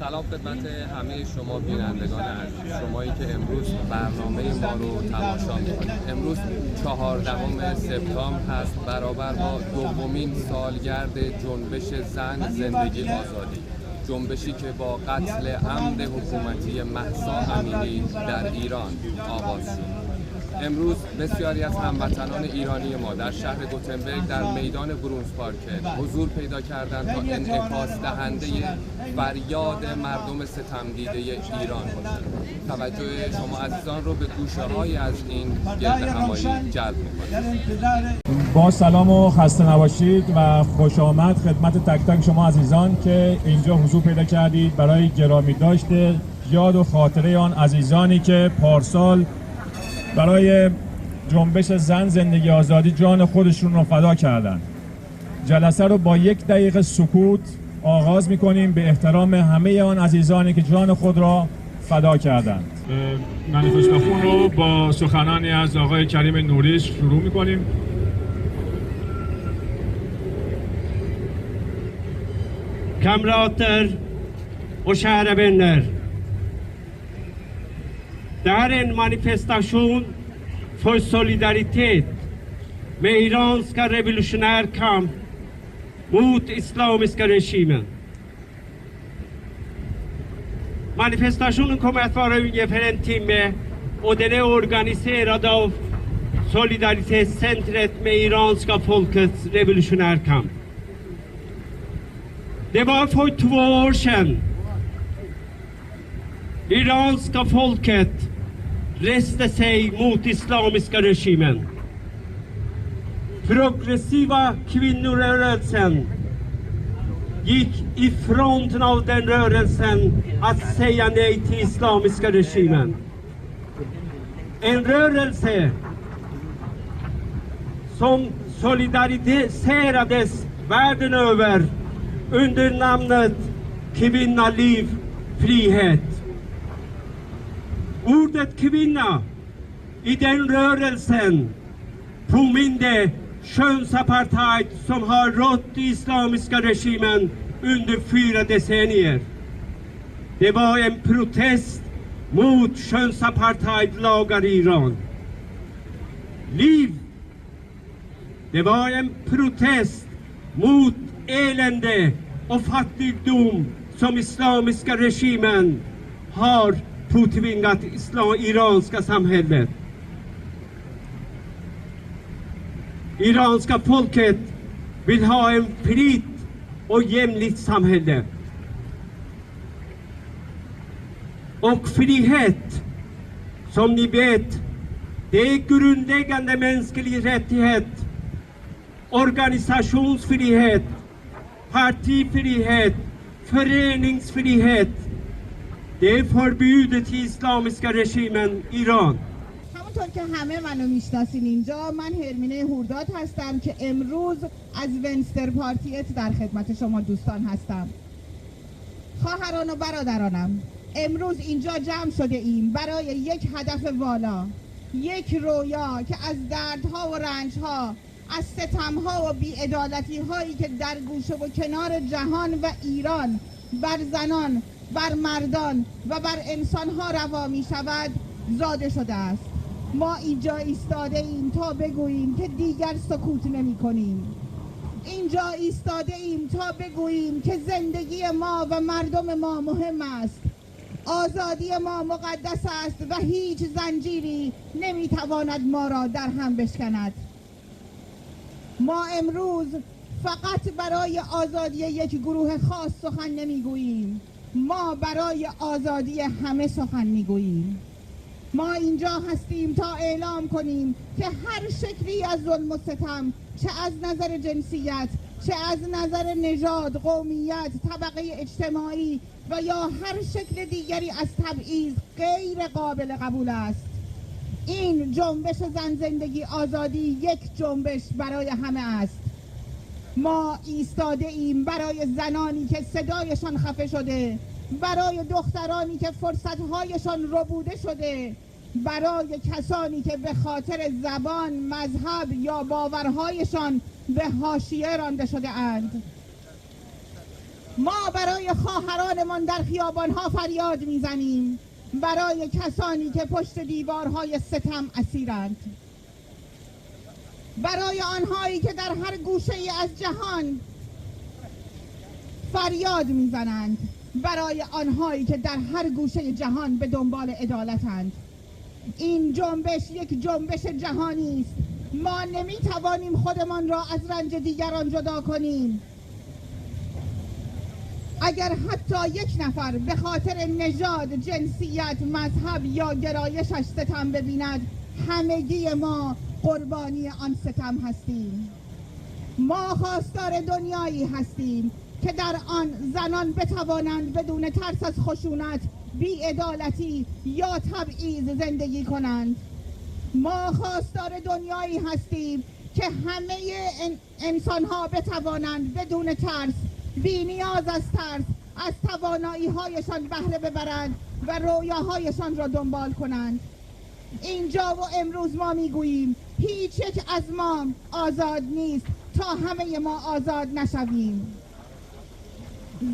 سلام خدمت همه شما بینندگان عزیز، شمایی که امروز برنامه ما رو تماشا می‌کنید. امروز 14 سپتامبر هست، برابر با دومین سالگرد جنبش زن زندگی آزادی، جنبشی که با قتل عمد حکومتی مهسا امینی در ایران آغاز شد. امروز بسیاری از هموطنان ایرانی ما در شهر گوتنبرگ در میدان برونز پارک حضور پیدا کردند تا انعکاس دهنده فریاد مردم ستمدیده ایران باشند. توجه شما عزیزان رو به گوشه‌هایی از این گرد همایی جلب می‌کنم. با سلام و خسته نباشید و خوش آمد خدمت تک تک شما عزیزان که اینجا حضور پیدا کردید برای گرامی داشته یاد و خاطره آن عزیزانی که پارسال برای جنبش زن زندگی آزادی جان خودشون رو فدا کردند. جلسه رو با 1 دقیقه سکوت آغاز می‌کنیم به احترام همه آن عزیزانی که جان خود را فدا کردند. منیفستاسیون رو با سخنانی از آقای کریم نوری شروع می‌کنیم. Kamrater och kära vänner. Det här är en manifestation för solidaritet med iranska revolutionär kamp mot islamiska regimen. Manifestationen kommer att vara ungefär 1 timme och den är organiserad av Solidaritetscentret med iranska folkets revolutionär kamp. Det var för 2 år sedan iranska folket reste sig mot islamiska regimen. Progressiva kvinnorörelsen gick i fronten av den rörelsen att säga nej till islamiska regimen. En rörelse som solidariserades världen över under namnet Kvinna, liv, frihet. Ordet kvinna i den rörelsen påminde könsapartheid som har rått i islamiska regimen under 4 decennier. Det var en protest mot könsapartheidlagar i Iran. Liv, det var en protest mot elände och fattigdom som islamiska regimen har påtvingat iranska samhället. Iranska folket vill ha en fritt och jämlikt samhälle. Och frihet, som ni vet, det är grundläggande mänsklig rättighet. Organisationsfrihet, partifrihet, föreningsfrihet. Det är förbjudet i islamiska regimen Iran. همونطور که همه منو میشناسین اینجا، من هرمینه هورداد هستم که امروز از ونستر پارتیت در خدمت شما دوستان هستم. خواهران و برادرانم، امروز اینجا جمع شده ایم برای یک هدف والا، یک رویا که از دردها و رنجها، از ستمها و بی‌عدالتی هایی که در گوشه و کنار جهان و ایران بر زنان، بر مردان و بر انسانها روا می شود زاده شده است. ما اینجا ایستاده ایم تا بگوییم که دیگر سکوت نمی کنیم. اینجا ایستاده ایم تا بگوییم که زندگی ما و مردم ما مهم است. آزادی ما مقدس است و هیچ زنجیری نمی تواند ما را در هم بشکند. ما امروز فقط برای آزادی یک گروه خاص سخن نمیگوییم، ما برای آزادی همه سخن میگوییم. ما اینجا هستیم تا اعلام کنیم که هر شکلی از ظلم و ستم، چه از نظر جنسیت، چه از نظر نژاد، قومیت، طبقه اجتماعی و یا هر شکل دیگری از تبعیض غیر قابل قبول است. این جنبش زن زندگی آزادی یک جنبش برای همه است. ما ایستاده ایم برای زنانی که صدایشان خفه شده، برای دخترانی که فرصتهایشان ربوده شده، برای کسانی که به خاطر زبان، مذهب یا باورهایشان به حاشیه رانده شده اند. ما برای خواهرانمان در خیابانها فریاد میزنیم، برای کسانی که پشت دیوارهای ستم اسیرند، برای آنهایی که در هر گوشه از جهان فریاد میزنند، برای آنهایی که در هر گوشه جهان به دنبال عدالتند. این جنبش یک جنبش جهانی است. ما نمیتوانیم خودمان را از رنج دیگران جدا کنیم. اگر حتی یک نفر به خاطر نژاد، جنسیت، مذهب یا گرایشش ستم ببیند، همگی ما قربانی آن ستم هستیم. ما خواستار دنیایی هستیم که در آن زنان بتوانند بدون ترس از خشونت، بی‌عدالتی یا تبعیض زندگی کنند. ما خواستار دنیایی هستیم که همه انسان‌ها بتوانند بدون ترس، بی نیاز از ترس، از توانایی‌هایشان بهره ببرند و رویاهایشان را دنبال کنند. اینجا و امروز ما میگوییم هیچ یک از ما آزاد نیست تا همه ما آزاد نشویم.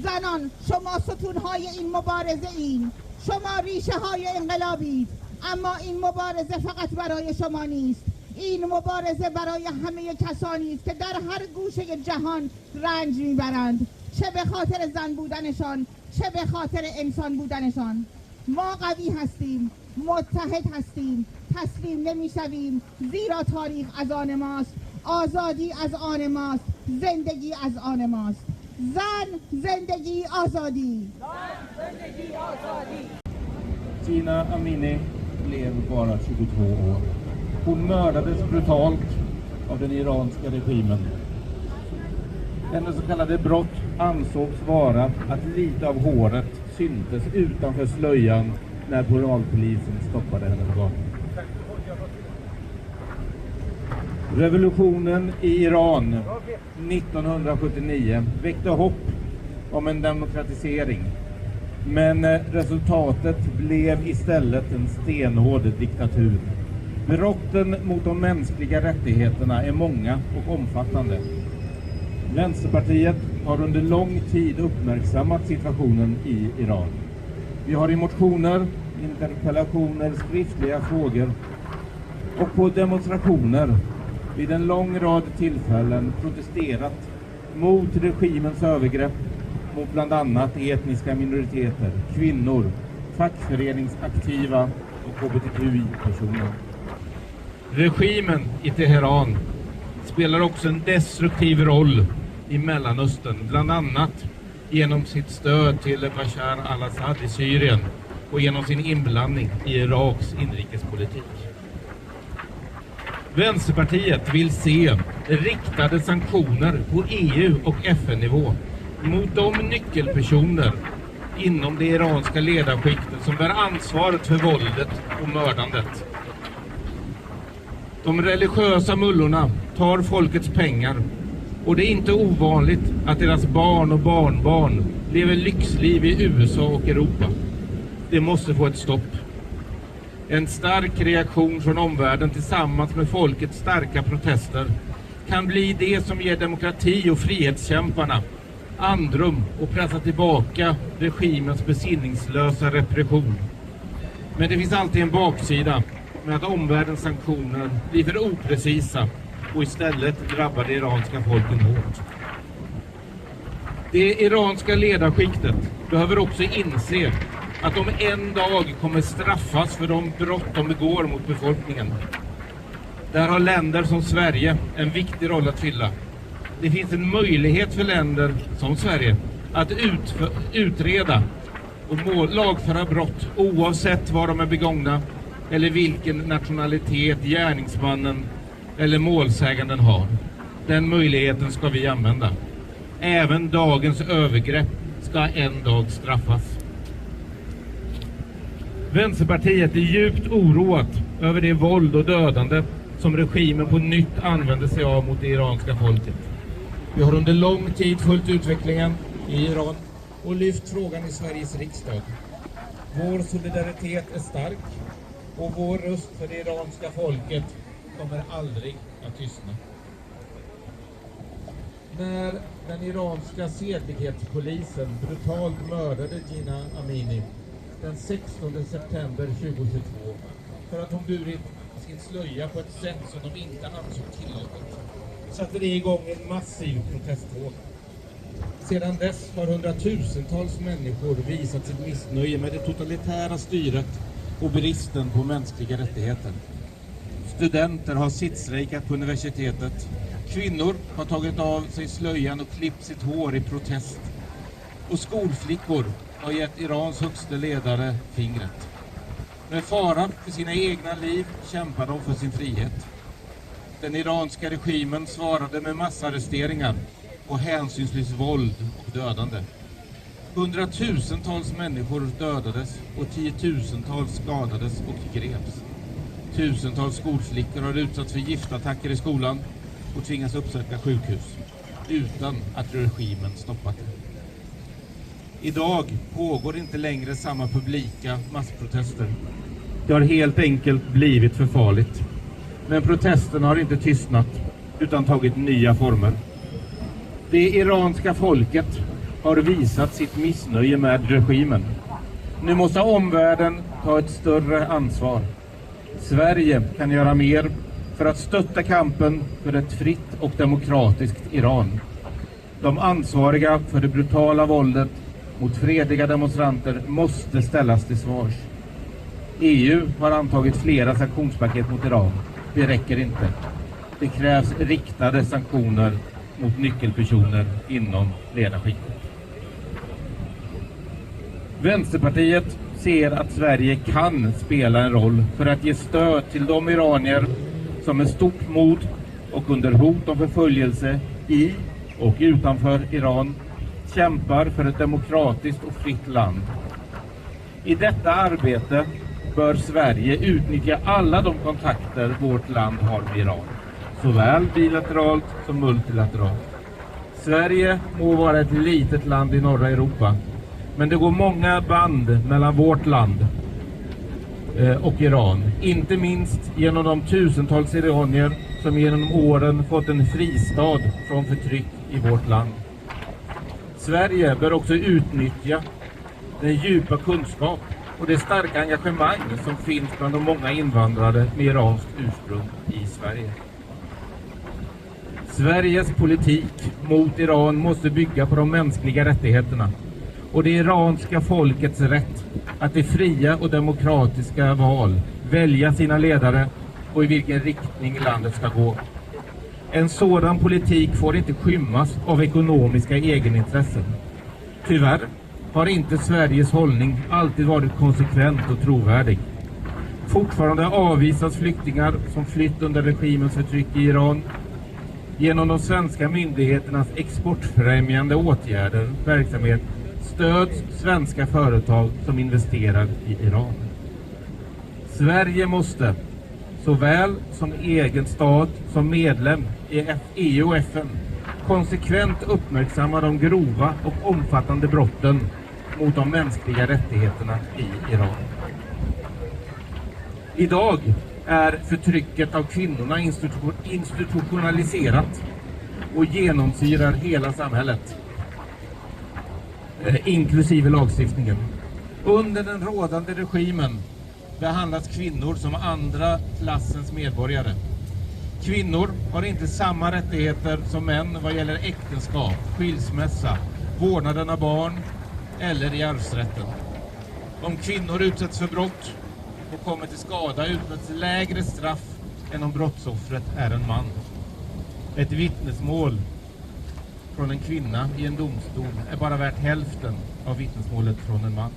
زنان، شما ستون‌های این مبارزه این، شما ریشه های انقلابید، اما این مبارزه فقط برای شما نیست. این مبارزه برای همه کسانی است که در هر گوشه جهان رنج میبرند، چه به خاطر زن بودنشان، چه به خاطر انسان بودنشان. ما قوی هستیم، متحد هستیم، تسلیم نمیشویم، زیرا تاریخ از آن ماست، آزادی از آن ماست، زندگی از آن ماست. زن، زندگی، آزادی. زندگی آزادی. Gina Amini blev bara 22 år. Hon mördades brutalt av den iranska regimen. Hennes så kallade brott ansågs vara att lite av håret syntes utanför slöjan när moralpolisen stoppade henne på gatan. Revolutionen i Iran 1979 väckte hopp om en demokratisering. Men resultatet blev istället en stenhård diktatur. Brotten mot de mänskliga rättigheterna är många och omfattande. Vänsterpartiet har under lång tid uppmärksammat situationen i Iran. Vi har i motioner, interpellationer, skriftliga frågor och på demonstrationer vid en lång rad tillfällen protesterat mot regimens övergrepp mot bland annat etniska minoriteter, kvinnor, fackföreningsaktiva och hbtqi-personer. Regimen i Teheran spelar också en destruktiv roll i Mellanöstern, bland annat genom sitt stöd till Bashar al-Assad i Syrien och genom sin inblandning i Iraks inrikespolitik. Vänsterpartiet vill se riktade sanktioner på EU- och FN-nivå mot de nyckelpersoner inom det iranska ledarskiktet som bär ansvaret för våldet och mördandet. De religiösa mullorna tar folkets pengar och det är inte ovanligt att deras barn och barnbarn lever lyxliv i USA och Europa. Det måste få ett stopp. En stark reaktion från omvärlden tillsammans med folkets starka protester kan bli det som ger demokrati och frihetskämparna andrum och pressa tillbaka regimens besinningslösa repression. Men det finns alltid en baksida med att omvärldens sanktioner blir för oprecisa och istället drabbar det iranska folket hårt. Det iranska ledarskiktet behöver också inse att de en dag kommer straffas för de brott de begår mot befolkningen. Där har länder som Sverige en viktig roll att fylla. Det finns en möjlighet för länder som Sverige att utreda och lagföra brott oavsett var de är begångna eller vilken nationalitet gärningsmannen eller målsäganden har. Den möjligheten ska vi använda. Även dagens övergrepp ska en dag straffas. Vänsterpartiet är djupt oroat över det våld och dödande som regimen på nytt använder sig av mot det iranska folket. Vi har under lång tid följt utvecklingen i Iran och lyft frågan i Sveriges riksdag. Vår solidaritet är stark och vår röst för det iranska folket kommer aldrig att tystna. När den iranska sedlighetspolisen brutalt mördade Jina Amini den 16 september 2022 för att hon burit sin slöja på ett sätt som de inte ansåg tillåtet, satte det igång en massiv protestvåg. Sedan dess har hundratusentals människor visat sitt missnöje med det totalitära styret och bristen på mänskliga rättigheter. Studenter har sittstrejkat på universitetet. Kvinnor har tagit av sig slöjan och klippt sitt hår i protest. Och skolflickor har gett Irans högsta ledare fingret. Med fara för sina egna liv kämpar de för sin frihet. Den iranska regimen svarade med massarresteringar och hänsynslöst våld och dödande. Hundratusentals människor dödades och tiotusentals skadades och greps. Tusentals skolflickor har utsatts för giftattacker i skolan och tvingas uppsöka sjukhus utan att regimen stoppat det. Idag pågår inte längre samma publika massprotester. Det har helt enkelt blivit för farligt. Men protesterna har inte tystnat utan tagit nya former. Det iranska folket har visat sitt missnöje med regimen. Nu måste omvärlden ta ett större ansvar. Sverige kan göra mer för att stötta kampen för ett fritt och demokratiskt Iran. De ansvariga för det brutala våldet mot fredliga demonstranter måste ställas till svars. EU har antagit flera sanktionspaket mot Iran. Det räcker inte. Det krävs riktade sanktioner mot nyckelpersoner inom ledarskiktet. Vänsterpartiet ser att Sverige kan spela en roll för att ge stöd till de iranier som med stort mod och under hot om förföljelse i och utanför Iran kämpar för ett demokratiskt och fritt land. I detta arbete bör Sverige utnyttja alla de kontakter vårt land har med Iran, såväl bilateralt som multilateralt. Sverige må vara ett litet land i norra Europa, men det går många band mellan vårt land och Iran, inte minst genom de tusentals iranier som genom åren fått en fristad från förtryck i vårt land. Sverige bör också utnyttja den djupa kunskap och det starka engagemang som finns bland de många invandrare med iranskt ursprung i Sverige. Sveriges politik mot Iran måste bygga på de mänskliga rättigheterna och det iranska folkets rätt att i fria och demokratiska val välja sina ledare och i vilken riktning landet ska gå. En sådan politik får inte skymmas av ekonomiska egenintressen. Tyvärr har inte Sveriges hållning alltid varit konsekvent och trovärdig. Fortfarande avvisas flyktingar som flytt under regimens förtryck i Iran. Genom de svenska myndigheternas exportfrämjande åtgärder verksamhet stöds svenska företag som investerar i Iran. Sverige måste, såväl som egen stat som medlem i EU och FN, konsekvent uppmärksamma de grova och omfattande brotten mot de mänskliga rättigheterna i Iran. Idag är förtrycket av kvinnorna institutionaliserat och genomsyrar hela samhället, inklusive lagstiftningen. Under den rådande regimen behandlas kvinnor som andra klassens medborgare. Kvinnor har inte samma rättigheter som män vad gäller äktenskap, skilsmässa, vårdnaden av barn eller i arvsrätten. Om kvinnor utsätts för brott och kommer till skada utmäts lägre straff än om brottsoffret är en man. Ett vittnesmål från en kvinna i en domstol är bara värt hälften av vittnesmålet från en man.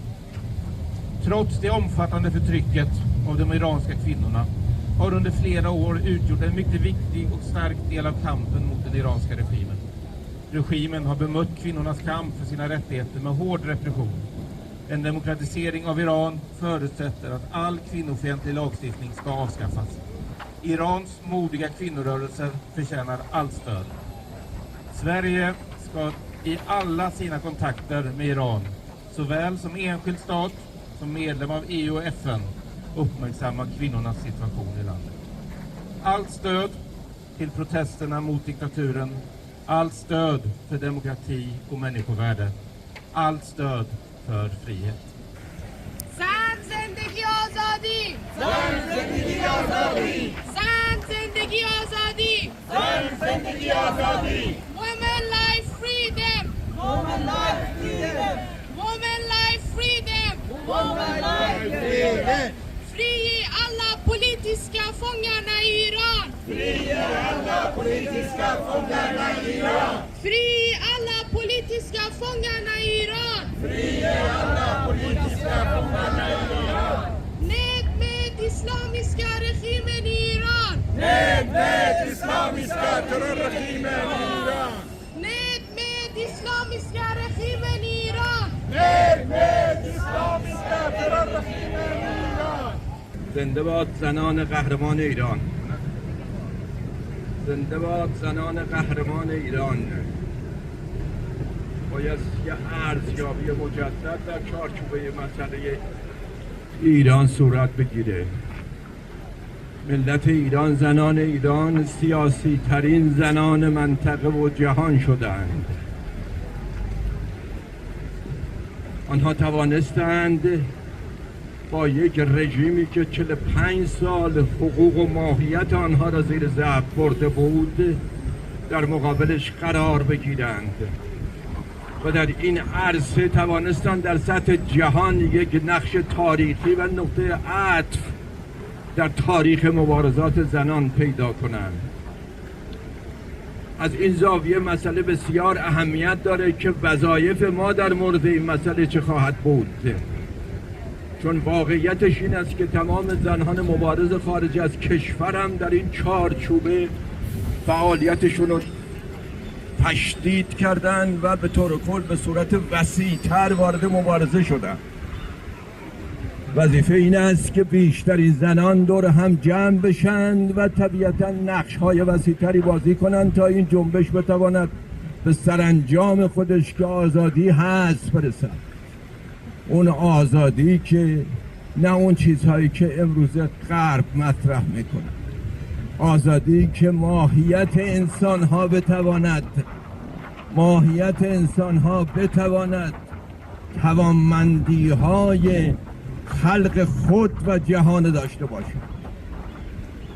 Trots det omfattande förtrycket av de iranska kvinnorna har under flera år utgjort en mycket viktig och stark del av kampen mot den iranska regimen. Regimen har bemött kvinnornas kamp för sina rättigheter med hård repression. En demokratisering av Iran förutsätter att all kvinnofientlig lagstiftning ska avskaffas. Irans modiga kvinnorörelser förtjänar allt stöd. Sverige ska i alla sina kontakter med Iran, såväl som enskild stat som medlem av EU och FN, uppmärksamma kvinnornas situation i landet. Allt stöd till protesterna mot diktaturen, allt stöd för demokrati och människovärde, allt stöd för frihet. زن زندگی آزادی زن زندگی آزادی زن زندگی آزادی زن زندگی آزادی Women life freedom Woman life freedom Women life freedom Woman life freedom Fri alla politiska fångarna i Iran Fri alla politiska fångarna i Iran Fri alla politiska fångarna i Iran Fri alla politiska fångarna i Iran Ned med islamiska regimen i Iran Ned med islamiska terrorregimen i Iran Ned med islamiska regimen i Iran Ned med islamiska terrorregimen i Iran زنده باد زنان قهرمان ایران زنده باد زنان قهرمان ایران باید یه ارزیابی مجدد در چارچوبه مسئله ایران صورت بگیره ملت ایران زنان ایران سیاسی ترین زنان منطقه و جهان شدند آنها توانستند با یک رژیمی که 45 سال حقوق و ماهیت آنها را زیر ضرب برده بود در مقابلش قرار بگیرند و در این عرصه توانستند در سطح جهان یک نقش تاریخی و نقطه عطف در تاریخ مبارزات زنان پیدا کنند. از این زاویه مسئله بسیار اهمیت داره که وظایف ما در مورد این مسئله چه خواهد بود، چون واقعیتش این است که تمام زنان مبارز خارج از کشور هم در این چارچوبه فعالیتشون رو تشدید کردن و به طور کل به صورت وسیع‌تر وارد مبارزه شدن. وظیفه این است که بیشتری زنان دور هم جمع بشند و طبیعتا نقش‌های وسیع‌تری بازی کنند تا این جنبش بتواند به سرانجام خودش که آزادی هست برسد. اون آزادی که نه اون چیزهایی که امروز غرب مطرح میکنه، آزادی که ماهیت انسان‌ها بتواند توانمندی‌های خلق خود و جهان داشته باشه.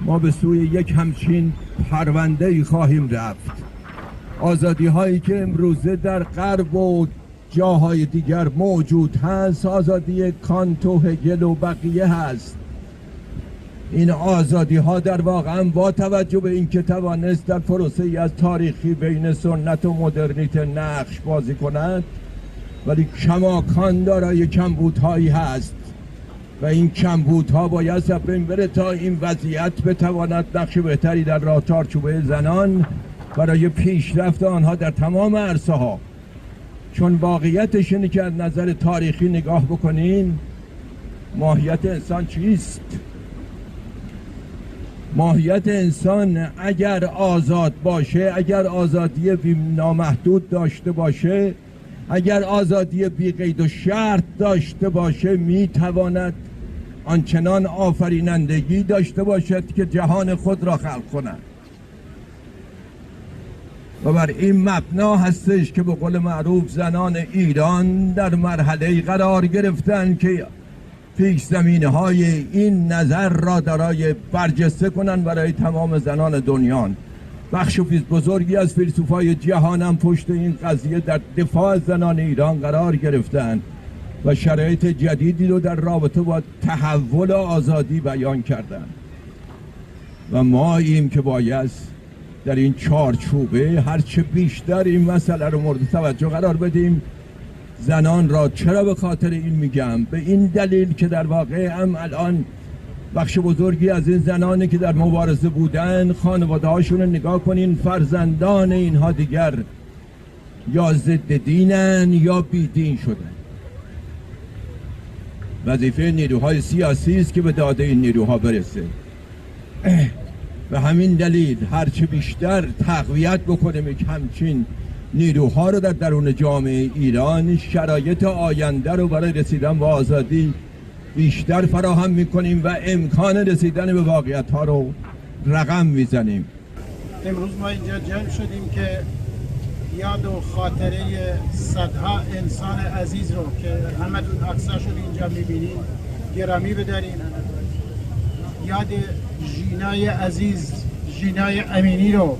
ما به سوی یک همچین پرونده‌ای خواهیم رفت. آزادی‌هایی که امروزه در غرب و جاهای دیگر موجود هست، آزادی کانت و هگل و بقیه هست. این آزادی ها در واقع با توجه به اینکه توانست در پروسه‌ای از تاریخی بین سنت و مدرنیته نقش بازی کند، ولی کماکان دارای کمبودهایی هست و این کمبودها باید بین بره تا این وضعیت بتواند نقش بهتری در راه چارچوبه زنان برای پیشرفت آنها در تمام عرصه ها. چون واقعیتش اینه که از نظر تاریخی نگاه بکنین، ماهیت انسان چیست؟ ماهیت انسان اگر آزاد باشه، اگر آزادی نامحدود داشته باشه، اگر آزادی بی قید و شرط داشته باشه، میتواند آنچنان آفرینندگی داشته باشد که جهان خود را خلق کند. و بر این مبنا هستش که به قول معروف زنان ایران در مرحله قرار گرفتن که پیش زمینه های این نظر را دارای برجسته کنن برای تمام زنان دنیا. بخش بزرگی از فیلسوفای جهان هم پشت این قضیه در دفاع از زنان ایران قرار گرفتن و شرایط جدیدی رو در رابطه با تحول آزادی بیان کردن و ما ایم که باید در این چارچوبه هرچه بیشتر این مسئله رو مورد توجه قرار بدیم. زنان را چرا به خاطر این میگم؟ به این دلیل که در واقع هم الان بخش بزرگی از این زنانی که در مبارزه بودن، خانواده هاشون رو نگاه کنین، فرزندان اینها دیگر یا ضد دینن یا بی دین شدن. وظیفه نیروهای سیاسی است که به داده این نیروها برسه. به همین دلیل هرچه بیشتر تقویت بکنیم یک همچین نیروها رو در درون جامعه ایران، شرایط آینده رو برای رسیدن به آزادی بیشتر فراهم میکنیم و امکان رسیدن به واقعیت ها رو رقم میزنیم. امروز ما اینجا جمع شدیم که یاد و خاطره صدها انسان عزیز رو که همتون عکساشون اینجا میبینین گرامی بداریم. یاد ژینای عزیز، ژینای امینی رو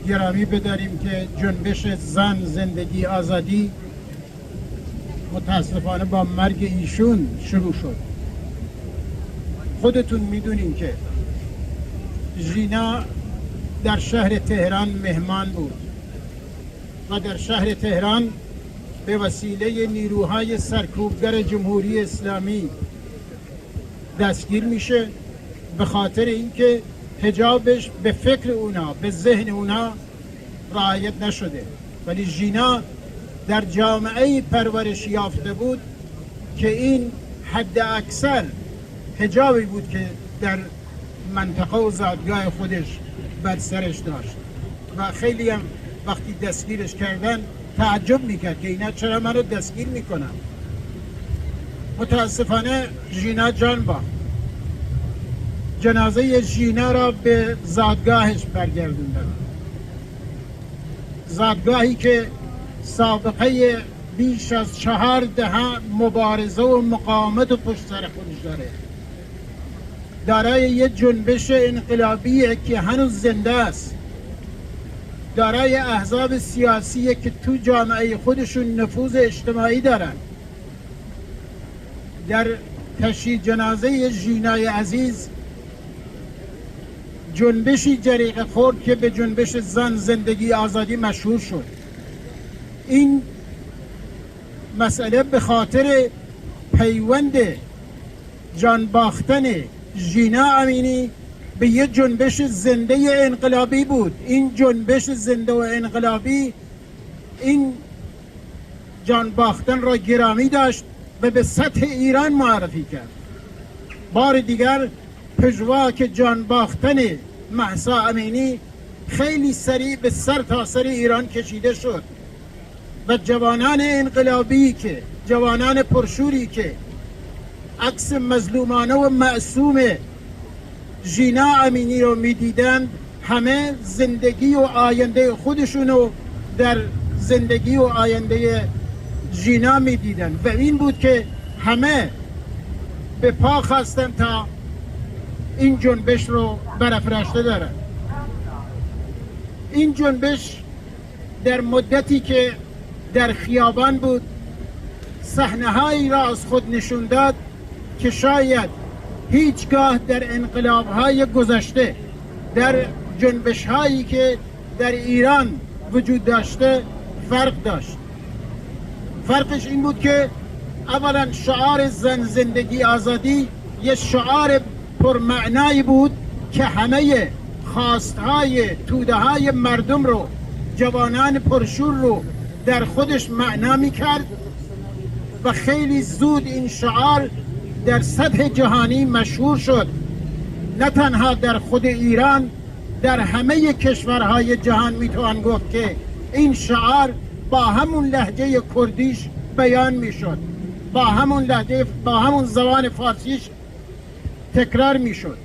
گرامی بداریم که جنبش زن زندگی آزادی متاسفانه با مرگ ایشون شروع شد. خودتون میدونین که ژینا در شهر تهران مهمان بود و در شهر تهران به وسیله نیروهای سرکوبگر جمهوری اسلامی دستگیر میشه به خاطر اینکه حجابش به فکر اونا، به ذهن اونا رعایت نشده. ولی ژینا در جامعه پرورش یافته بود که این حد اکثر حجابی بود که در منطقه و زادگاه خودش بر سرش داشت و خیلی هم وقتی دستگیرش کردن تعجب میکرد که اینا چرا من رو دستگیر میکنن. متاسفانه ژینا جان باخت. جنازه ژینا را به زادگاهش برگردوندن، زادگاهی که سابقه بیش از 4 دهه مبارزه و مقاومت و پشت سر خودش داره. دارای یه جنبش انقلابیه که هنوز زنده است، دارای احزاب سیاسیه که تو جامعه خودشون نفوذ اجتماعی دارن. در تشییع جنازه ژینای عزیز جنبشی جریقه خورد که به جنبش زن زندگی آزادی مشهور شد. این مسئله به خاطر پیوند جان باختن ژینا امینی به یه جنبش زنده انقلابی بود. این جنبش زنده و انقلابی این جان باختن را گرامی داشت و به سطح ایران معرفی کرد. بار دیگر پژوا که جان باختن مهسا امینی خیلی سریع به سر تا سر ایران کشیده شد و جوانان انقلابی که جوانان پرشوری که عکس مظلومانه و معصوم ژینا امینی رو میدیدند همه زندگی و آینده خودشونو در زندگی و آینده ژینا میدیدند و این بود که همه به پا خواستن تا این جنبش رو برافراشته دارن. این جنبش در مدتی که در خیابان بود صحنه‌هایی را از خود نشون داد که شاید هیچگاه در انقلاب‌های گذشته، در جنبش‌هایی که در ایران وجود داشته فرق داشت. فرقش این بود که اولا شعار زن زندگی آزادی یه شعار پرمعنایی بود که همه خواستهای توده‌های مردم رو، جوانان پرشور رو در خودش معنا می‌کرد و خیلی زود این شعار در سطح جهانی مشهور شد. نه تنها در خود ایران، در همه کشورهای جهان میتوان گفت که این شعار با همون لهجه کردیش بیان میشد، با همون لهجه، با همون زبان فارسیش تکرار میشد.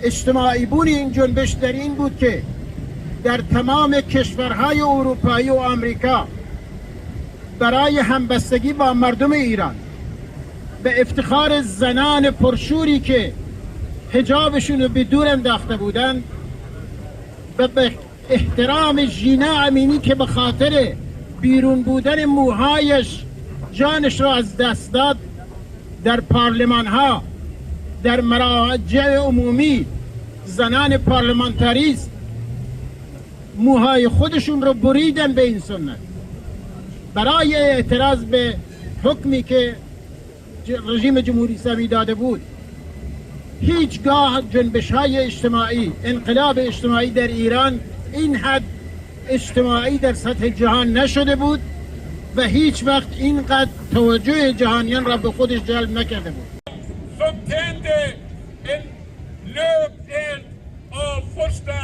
اجتماعی بون این جنبش در این بود که در تمام کشورهای اروپایی و آمریکا برای همبستگی با مردم ایران، به افتخار زنان پرشوری که حجابشون رو به دور انداخته بودند و به احترام ژینا امینی که به خاطر بیرون بودن موهایش جانش را از دست داد، در پارلمان ها، در مراجع عمومی زنان پارلمانتاریست موهای خودشون رو بریدن به این سنت برای اعتراض به حکمی که رژیم جمهوری اسلامی داده بود. هیچگاه جنبش های اجتماعی، انقلاب اجتماعی در ایران این حد اجتماعی در سطح جهان نشده بود و هیچ وقت اینقدر توجه جهانیان را به خودش جلب نکرده بود. Som tände en löpeld av första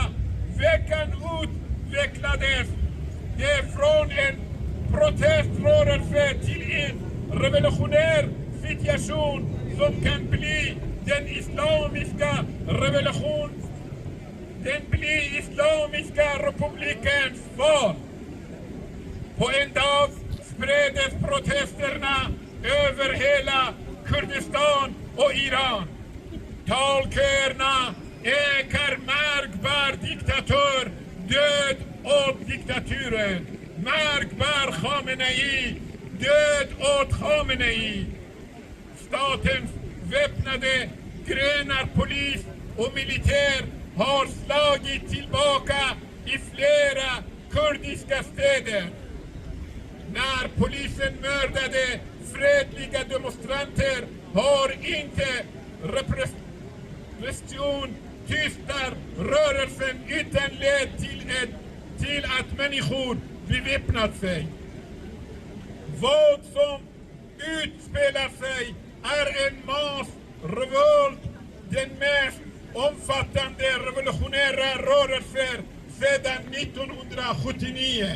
veckan utvecklades det från en proteströrelse till en revolutionär situation som kan bli den islamiska revolution den blir Islamiska republikens val. På en dag spreddes protesterna över hela Kurdistan och Iran. Talköerna ekar märkbar diktatur, död åt diktaturen. Märkbar Khamenei, död åt Khamenei. Statens väpnade grenar, polis och militär har slagit tillbaka i flera kurdiska städer. När polisen mördade fredliga demonstranter har inte repression tystar rörelsen utan led till att människor beväpnat sig. Vad som utspelar sig är en massrevolt, den mest omfattande revolutionära rörelser sedan 1979.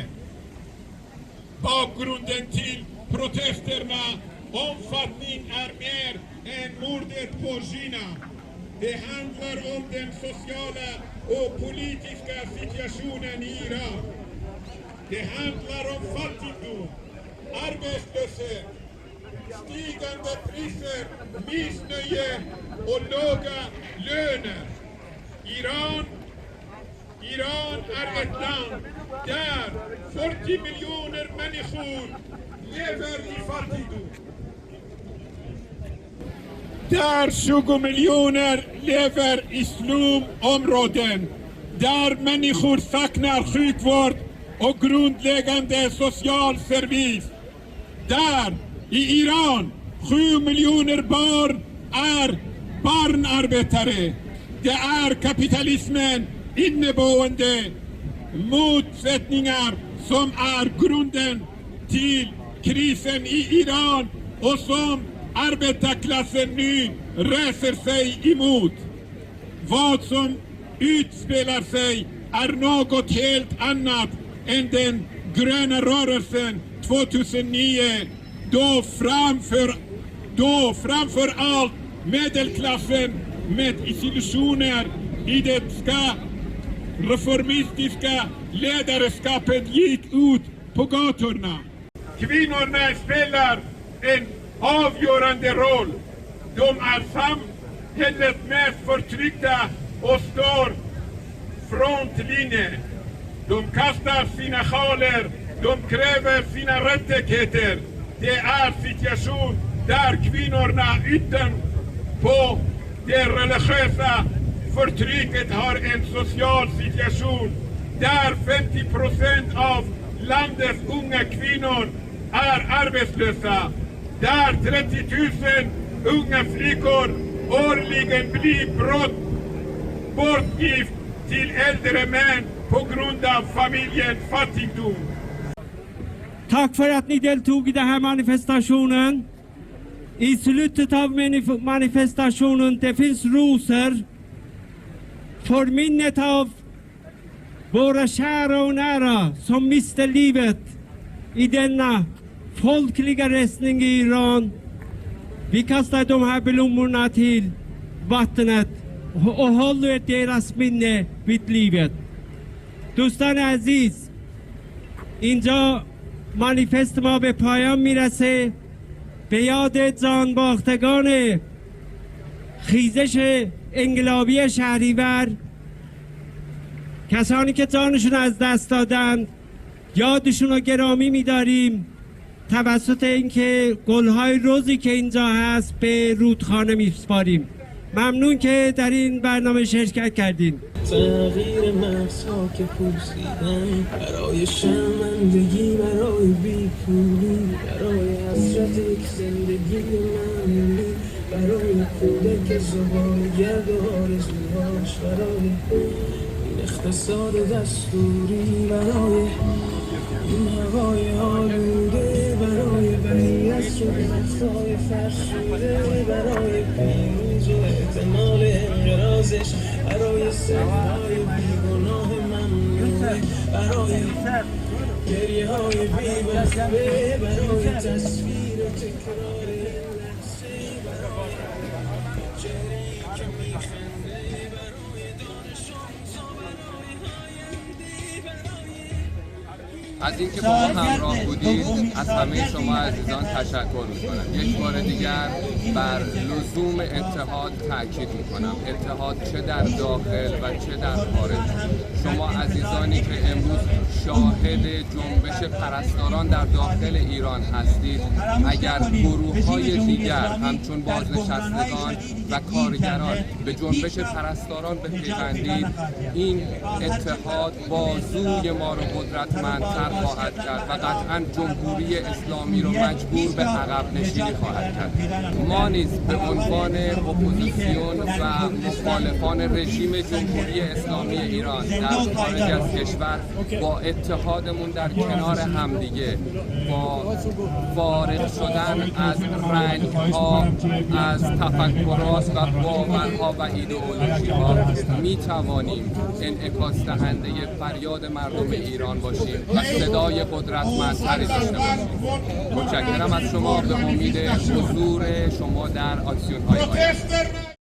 Bakgrunden till protesterna omfattning är mer än mordet på Gina. Det handlar om den sociala och politiska situationen i Iran. Det handlar om fattigdom, arbetslöshet, stigande priser, missnöje och låga löner. Iran är ett land där 40 miljoner människor lever i fattigdom. Där 20 miljoner lever i slumområden. Där människor saknar sjukvård och grundläggande social service. Där i Iran 7 miljoner barn är barnarbetare. Det är kapitalismen inneboende motsättningar som är grunden till krisen i Iran och som arbetarklassen nu reser sig emot. Vad som utspelar sig är något helt annat än den gröna rörelsen 2009 då framför allt medelklassen med institutioner i det reformistiska ledarskapet gick ut på gatorna. Kvinnorna spelar en avgörande roll. De är samhällets mest förtryckta och står frontlinjen. De kastar sina sjaler, de kräver sina rättigheter. Det är situation där kvinnorna utanpå det religiösa förtrycket har en social situation där 50% av landets unga kvinnor är arbetslösa. Där 30 000 unga flickor årligen blir bortgift till äldre män på grund av familjens fattigdom. Tack för att ni deltog i den här manifestationen. I slutet av manifestationen det finns rosor för minnet av våra kära och nära som miste livet i denna folkliga resning i Iran. Vi kastar de här blommorna till vattnet och håller deras minne vid livet. دوستان عزیز، اینجا مانیفست ما به پایان میرسه. به یاد جانباختگان خیزش انقلابی شهریور، کسانی که جانشون از دست دادند، یادشون رو گرامی می‌داریم توسط اینکه گل‌های روزی که اینجا هست به رودخانه می‌سپاریم. ممنون که در این برنامه شرکت کردین. تغییر مغزها که پوسیدن برای شرمندگی، برای بیپولی، برای حسرت یک زندگی معمولی، برای کودک زبان گرد و آرزوهاش، برای این اقتصاد دستوری، برای این هوای آلوده، برای بهی از رفتای فرسوده، برای پیروز و احتمال انقراضش، برای سرهای بیگناه ممنوعه، برای گریه های بی‌وقفه، برای تصویر تکرار لحظه، برای چهره‌ای که میخنده، برای دانش آموزا از اینکه با ما همراه بودید از همه شما عزیزان تشکر میکنم. یک بار دیگر بر لزوم اتحاد تاکید میکنم، اتحاد چه در داخل و چه در خارج. شما عزیزانی که امروز شاهد جنبش پرستاران در داخل ایران هستید، اگر گروه‌های دیگر همچون بازنشستگان و کارگران به جنبش پرستاران بپیوندید، این اتحاد بازوی ما رو قدرتمندتر خواهد کرد و قطعا جمهوری اسلامی رو مجبور به عقب نشینی خواهد کرد. ما نیز به عنوان اپوزیسیون و مخالفان رژیم جمهوری اسلامی ایران در خارج از کشور با اتحادمون در کنار همدیگه، با وارد شدن از رنگ‌ها، از تفکرات و باورها و ایدئولوژی‌ها می توانیم انعکاس دهنده فریاد مردم ایران باشیم و صدای قدرتمندتری داشته باشیم. متشکرم از شما، به امید حضور شما در اکسیون‌های آینده.